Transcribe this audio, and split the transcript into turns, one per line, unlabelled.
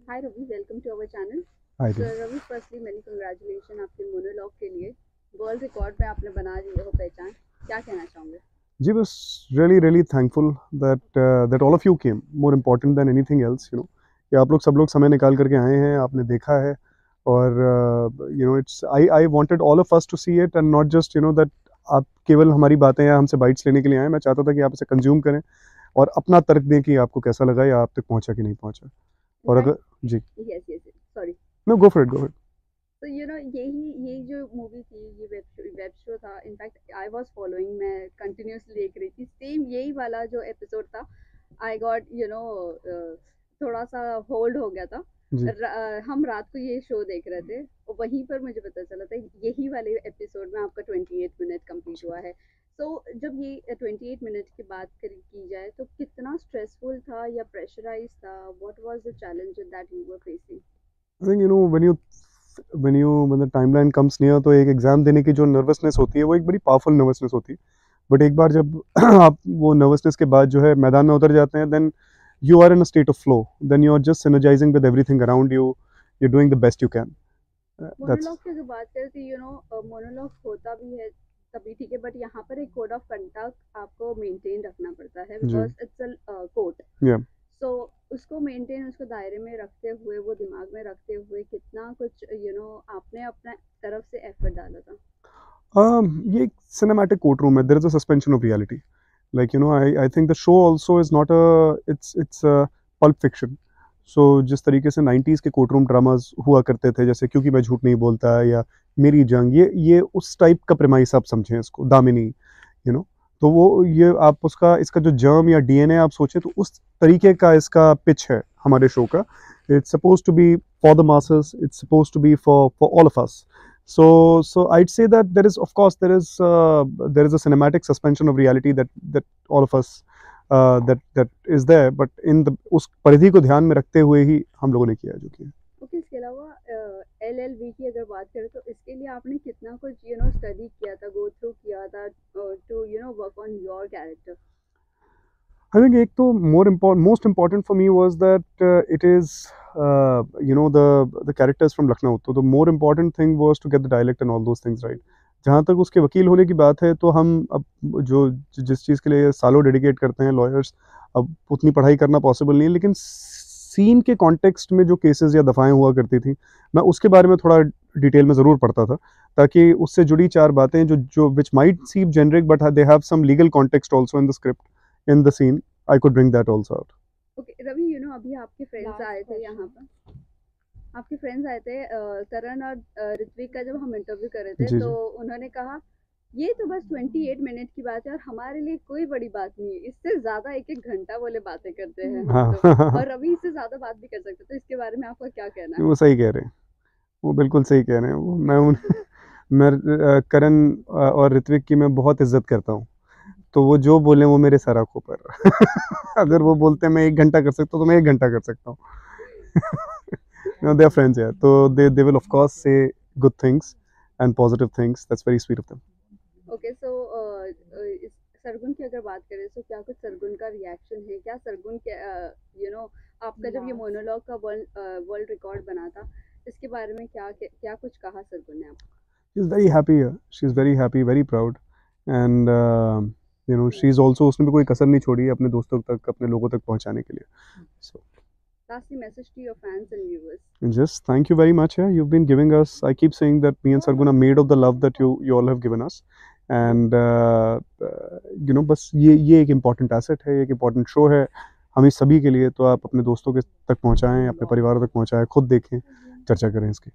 Hi Ravi, welcome to our channel.
Hi
so
Dev.
Ravi, firstly many congratulation आपके monologue के लिए। World record में आपने बना ली हो पहचान। क्या कहना चाहोगे?
जी बस really really thankful that all of you came, more important than anything else, कि आप लोग सब लोग समय निकाल करके आए हैं, आपने देखा है। और it's I wanted all of us to see it and not just that आप केवल हमारी बातें या हमसे बाइट्स लेने के लिए आए। मैं चाहता था कि आप इसे कंज्यूम करें और अपना तर्क दें कि आपको कैसा लगा या आप तक पहुंचा कि नहीं पहुंचा। और अगर
इनफैक्ट
जी,
yes yes, sorry.
No go for it, go for it.
तो यही जो मूवी थी, ये वेब शो था। इनफैक्ट आई वाज फॉलोइंग, मैं कंटिन्यूसली देख रही थी। सेम यही वाला जो एपिसोड था, आई गॉट थोड़ा सा होल्ड हो गया था।
जी।
हम रात को ये शो देख रहे थे और वहीं पर मुझे पता चला था यही वाले एपिसोड में आपका 28 मिनट कंप्लीट हुआ है। तो जब ये 28 मिनट की बात की जाए तो कितना स्ट्रेसफुल था या प्रेशराइज था? What was the challenge that you were facing?
I think when the timeline comes near, तो एक एग्जाम देने की जो नर्वसनेस होती है वो एक बड़ी पावरफुल नर्वसनेस होती है। बट एक बार जब आप वो नर्वसनेस के बाद जो है मैदान में उतर जाते हैं, then you are in a state of flow, then you are just synergizing with everything around you, you doing the best you can. That's
monologue की अगर बात करें तो मोनोलॉग होता भी है तभी ठीक है, बट यहाँ पर एक कोड ऑफ कंडक्ट आपको मेंटेन रखना पड़ता है
जी।
Because it's a court.
या
सो उसको मेंटेन, उसको दायरे में रखते हुए, वो दिमाग में रखते हुए कितना कुछ आपने अपना तरफ से एफर्ट डाला था।
ये एक सिनेमैटिक कोर्ट रूम है, there is a suspension of reality. Like I think the show also is not a it's pulp fiction. So जिस तरीके से 90s के कोर्ट रूम ड्रामाज हुआ करते थे, जैसे क्योंकि मैं झूठ नहीं बोलता या मेरी जंग, ये उस टाइप का प्रेमाइस आप समझें इसको, दामिनी। यू नो तो वो ये आप उसका इसका जो जर्म या डीएनए आप सोचें, तो उस तरीके का इसका पिच है हमारे शो का। It's supposed to be for the masses, it's supposed to be for all of us. So I'd say that there is, of course, there is a cinematic suspension of reality that all of us that is there, but in the उस परिधि को ध्यान में रखते हुए ही हम लोगों ने किया जो किया।
ओके, इसके अलावा एलएलबी की अगर बात करें तो इसके लिए आपने कितना कुछ स्टडी किया था, गो थ्रू किया था to work on your character?
I think एक तो most important for me was that it is the characters from Lucknow. So the more important thing was to get the dialect and all those things right. जहाँ तक उसके वकील होने की बात है, तो हम अब जो जिस चीज़ के लिए सालों डेडिकेट करते हैं लॉयर्स, अब उतनी पढ़ाई करना पॉसिबल नहीं है, लेकिन सीन के कॉन्टेक्स्ट में जो केसेस या दफ़ाएं हुआ करती थी, मैं उसके बारे में थोड़ा डिटेल में ज़रूर पढ़ता था, ताकि उससे जुड़ी चार बातें जो जो which might seem generic but they have some legal context also in the script, in the scene, I could bring that also out.
Okay Ravi, अभी आपके फ्रेंड्स आए थे यहाँ पर। आपके फ्रेंड्स आए थे करण और ऋत्विक का जब हम इंटरव्यू कर रहे थे
जी
तो
जी।
उन्होंने कहा ये तो बस 28 मिनट की बात है और हमारे लिए कोई बड़ी बात नहीं है। इससे ज्यादा एक एक घंटा बोले बातें करते हैं हम तो।
हाँ
और रवि इससे ज्यादा बात भी कर सकते, तो इसके बारे में आपका क्या कहना है?
वो सही कह रहे हैं, वो बिल्कुल सही कह रहे हैं। वो मैं करण और ऋत्विक की मैं बहुत इज्जत करता हूँ, तो वो जो बोले वो मेरे सर आंखों पर। अगर वो बोलते हैं मैं 1 घंटा कर सकता हूँ, तो मैं 1 घंटा कर सकता हूँ। दे आर फ्रेंड्स यार, तो they will of course say good things and positive things, that's very sweet of them.
Okay, so इस सरगुन की अगर बात करें तो क्या कुछ सरगुन का रिएक्शन है? क्या सरगुन के यू नो आपका जब ये मोनोलॉग का वर्ल्ड रिकॉर्ड बना था, इसके बारे में क्या क्या कुछ कहा सरगुन ने आपको?
She is very happy, she is very happy, very proud, and she is also, उसने भी कोई कसर नहीं छोड़ी अपने दोस्तों तक, अपने लोगों तक पहुंचाने के लिए। सो
Lastly, message to your fans and viewers.
just thank you very much. Yeah, you've been giving us, I keep saying that me and Sargun are made of the love that you all have given us, and बस ये एक important asset है, एक important show है हम सभी के लिए। तो आप अपने दोस्तों के तक पहुंचाएं, अपने परिवारों तक पहुंचाएं, खुद देखें, चर्चा करें इसकी।